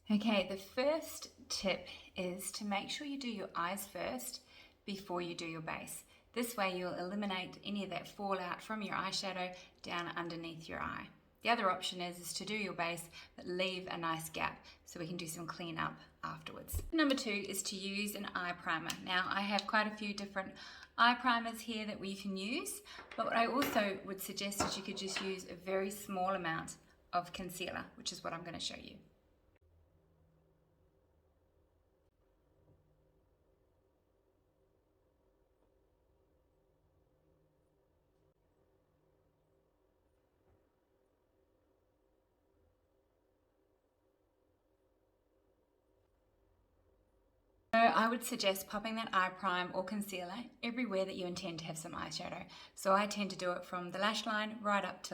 Okay, the first tip is to make sure you do your eyes first before you do your base. This way you'll eliminate any of that fallout from your eyeshadow down underneath your eye. The other option is to do your base but leave a nice gap so we can do some cleanup afterwards. Number 2 is to use an eye primer. Now I have quite a few different eye primers here that we can use, but what I also would suggest is you could just use a very small amount of concealer, which is what I'm going to show you. So I would suggest popping that eye prime or concealer everywhere that you intend to have some eyeshadow. So I tend to do it from the lash line right up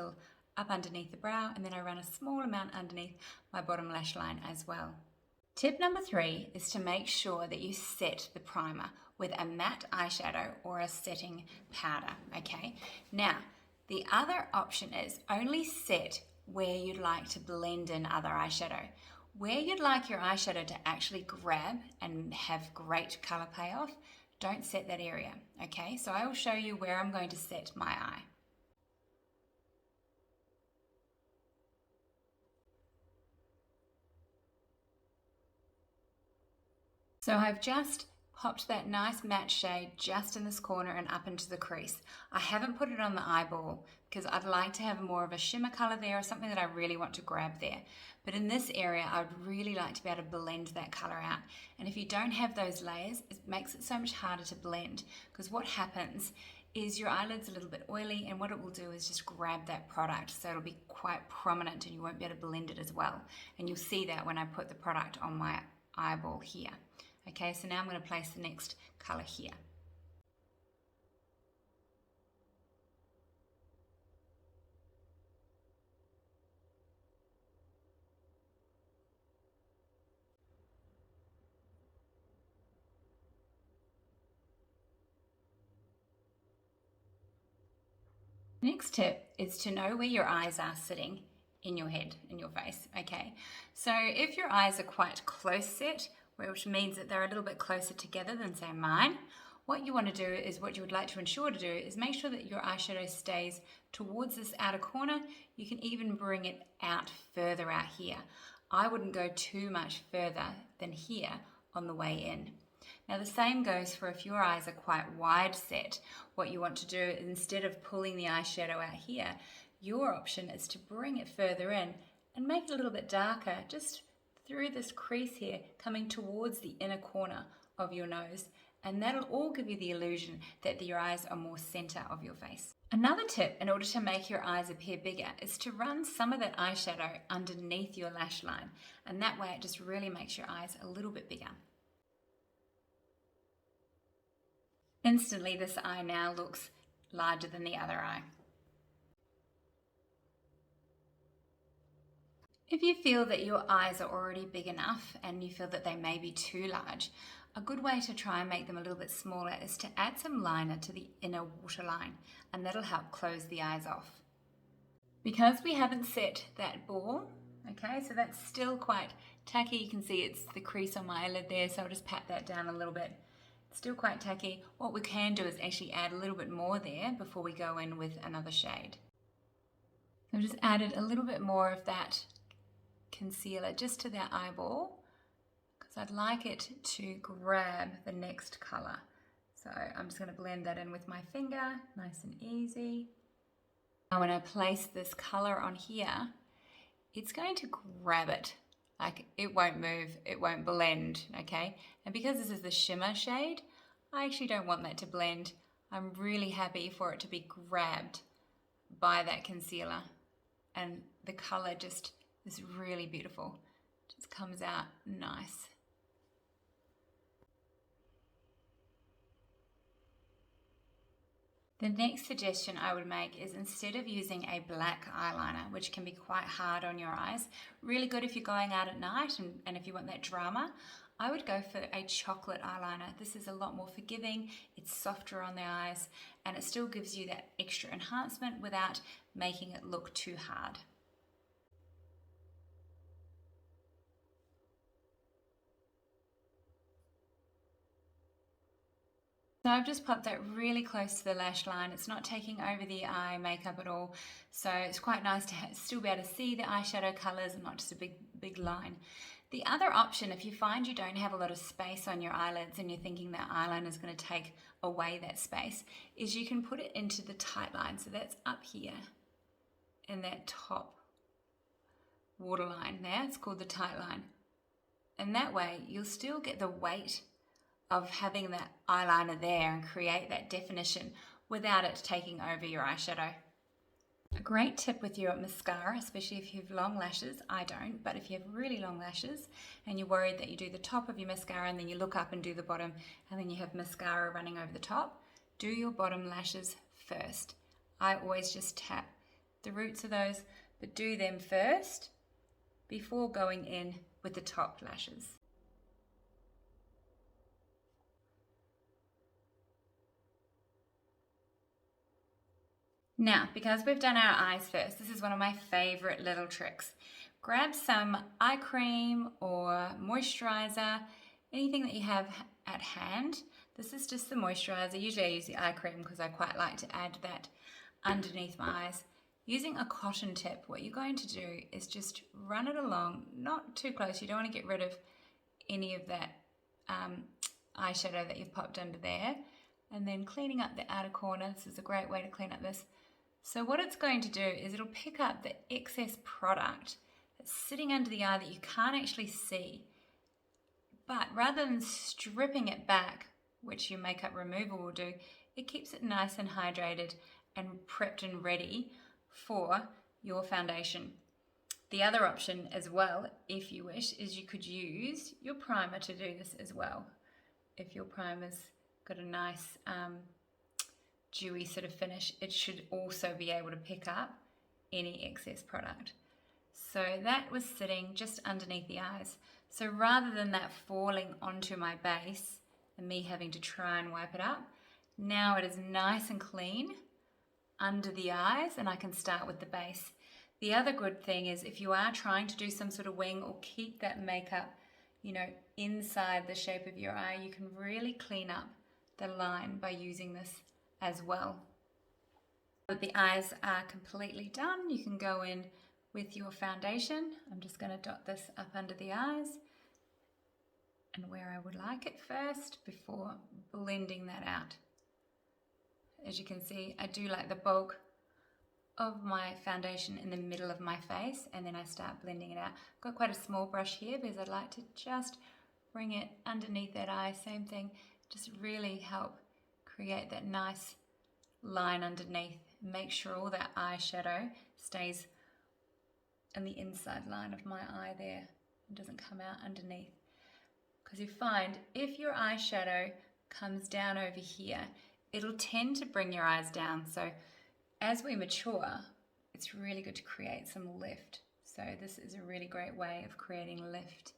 underneath the brow, and then I run a small amount underneath my bottom lash line as well. Tip number 3 is to make sure that you set the primer with a matte eyeshadow or a setting powder, okay? Now, the other option is only set where you'd like to blend in other eyeshadow. Where you'd like your eyeshadow to actually grab and have great colour payoff, don't set that area, okay? So I will show you where I'm going to set my eye. So I've just popped that nice matte shade just in this corner and up into the crease. I haven't put it on the eyeball because I'd like to have more of a shimmer color there or something that I really want to grab there. But in this area, I'd really like to be able to blend that color out. And if you don't have those layers, it makes it so much harder to blend, because what happens is your eyelid's a little bit oily, and what it will do is just grab that product, so it'll be quite prominent and you won't be able to blend it as well. And you'll see that when I put the product on my eyeball here. Okay, so now I'm going to place the next color here. Next tip is to know where your eyes are sitting in your head, in your face, okay? So if your eyes are quite close set, which means that they're a little bit closer together than say mine, what you want to do is, what you would like to ensure to do is make sure that your eyeshadow stays towards this outer corner. You can even bring it out further out here. I wouldn't go too much further than here on the way in. Now the same goes for if your eyes are quite wide set. What you want to do is, instead of pulling the eyeshadow out here, your option is to bring it further in and make it a little bit darker, just through this crease here, coming towards the inner corner of your nose. And that'll all give you the illusion that your eyes are more center of your face. Another tip in order to make your eyes appear bigger is to run some of that eyeshadow underneath your lash line. And that way it just really makes your eyes a little bit bigger. Instantly, this eye now looks larger than the other eye. If you feel that your eyes are already big enough and you feel that they may be too large, a good way to try and make them a little bit smaller is to add some liner to the inner waterline, and that'll help close the eyes off. Because we haven't set that ball, okay, so that's still quite tacky. You can see it's the crease on my eyelid there, so I'll just pat that down a little bit. Still quite tacky. What we can do is actually add a little bit more there before we go in with another shade. So I've just added a little bit more of that concealer just to that eyeball, because I'd like it to grab the next color. So I'm just going to blend that in with my finger, nice and easy. Now when I place this color on here, it's going to grab it. Like, it won't move, it won't blend, okay? And because this is the shimmer shade, I actually don't want that to blend. I'm really happy for it to be grabbed by that concealer. And the color just is really beautiful. Just comes out nice. The next suggestion I would make is, instead of using a black eyeliner, which can be quite hard on your eyes, really good if you're going out at night and if you want that drama, I would go for a chocolate eyeliner. This is a lot more forgiving, it's softer on the eyes, and it still gives you that extra enhancement without making it look too hard. So I've just popped that really close to the lash line. It's not taking over the eye makeup at all. So it's quite nice to still be able to see the eyeshadow colors and not just a big line. The other option, if you find you don't have a lot of space on your eyelids and you're thinking that eyeliner is going to take away that space, is you can put it into the tight line. So that's up here in that top waterline there. It's called the tight line. And that way you'll still get the weight of having that eyeliner there and create that definition without it taking over your eyeshadow. A great tip with your mascara, especially if you have long lashes, I don't, but if you have really long lashes and you're worried that you do the top of your mascara and then you look up and do the bottom and then you have mascara running over the top, do your bottom lashes first. I always just tap the roots of those, but do them first before going in with the top lashes. Now, because we've done our eyes first, this is one of my favorite little tricks. Grab some eye cream or moisturizer, anything that you have at hand. This is just the moisturizer. Usually I use the eye cream because I quite like to add that underneath my eyes. Using a cotton tip, what you're going to do is just run it along, not too close. You don't want to get rid of any of that eyeshadow that you've popped under there. And then cleaning up the outer corner. This is a great way to clean up this. So what it's going to do is it'll pick up the excess product that's sitting under the eye that you can't actually see. But rather than stripping it back, which your makeup removal will do, it keeps it nice and hydrated and prepped and ready for your foundation. The other option as well, if you wish, is you could use your primer to do this as well. If your primer's got a nice dewy sort of finish, it should also be able to pick up any excess product. So that was sitting just underneath the eyes. So rather than that falling onto my base and me having to try and wipe it up, now it is nice and clean under the eyes and I can start with the base. The other good thing is if you are trying to do some sort of wing or keep that makeup, you know, inside the shape of your eye, you can really clean up the line by using this as well. The eyes are completely done. You can go in with your foundation. I'm just going to dot this up under the eyes and where I would like it first before blending that out. As you can see, I do like the bulk of my foundation in the middle of my face and then I start blending it out. I've got quite a small brush here because I'd like to just bring it underneath that eye. Same thing, just really help create that nice line underneath. Make sure all that eyeshadow stays in the inside line of my eye there and doesn't come out underneath. Because you find if your eyeshadow comes down over here, it'll tend to bring your eyes down. So as we mature, it's really good to create some lift. So this is a really great way of creating lift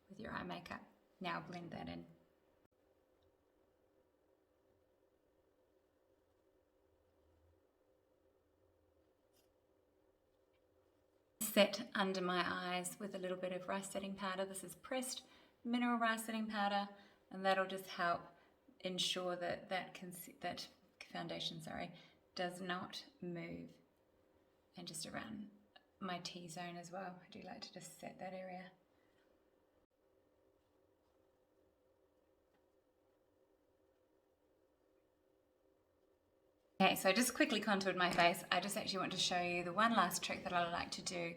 with your eye makeup. Now blend that in. Set under my eyes with a little bit of rice setting powder. This is pressed mineral rice setting powder, and that'll just help ensure that that foundation, does not move. And just around my T-zone as well. I do like to just set that area. Okay, so I just quickly contoured my face. I just actually want to show you the one last trick that I like to do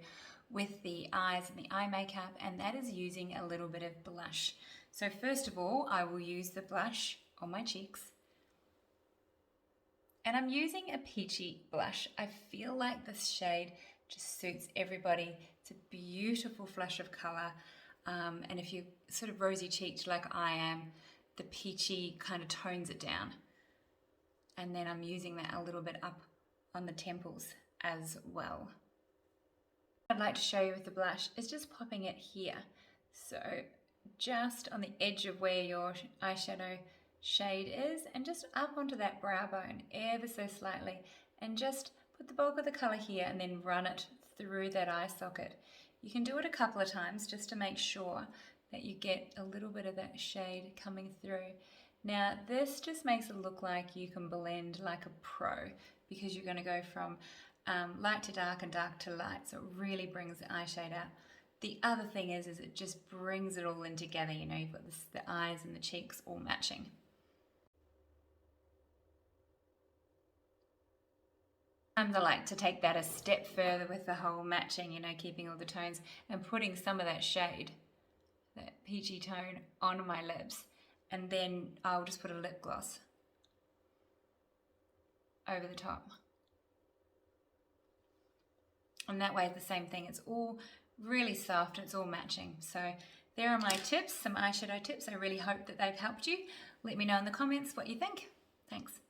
with the eyes and the eye makeup, and that is using a little bit of blush. So first of all, I will use the blush on my cheeks. And I'm using a peachy blush. I feel like this shade just suits everybody. It's a beautiful flush of color. And if you're sort of rosy cheeked like I am, the peachy kind of tones it down. And then I'm using that a little bit up on the temples as well. What I'd like to show you with the blush is just popping it here. So just on the edge of where your eyeshadow shade is, and just up onto that brow bone ever so slightly, and just put the bulk of the color here and then run it through that eye socket. You can do it a couple of times just to make sure that you get a little bit of that shade coming through. Now this just makes it look like you can blend like a pro, because you're going to go from light to dark and dark to light, so it really brings the eye shade out. The other thing is it just brings it all in together, you know, you've got this, the eyes and the cheeks all matching. Sometimes I like to take that a step further with the whole matching, you know, keeping all the tones and putting some of that shade, that peachy tone, on my lips, and then I'll just put a lip gloss over the top. And that way it's the same thing, it's all really soft, it's all matching. So there are my tips, some eyeshadow tips. I really hope that they've helped you. Let me know in the comments what you think. Thanks.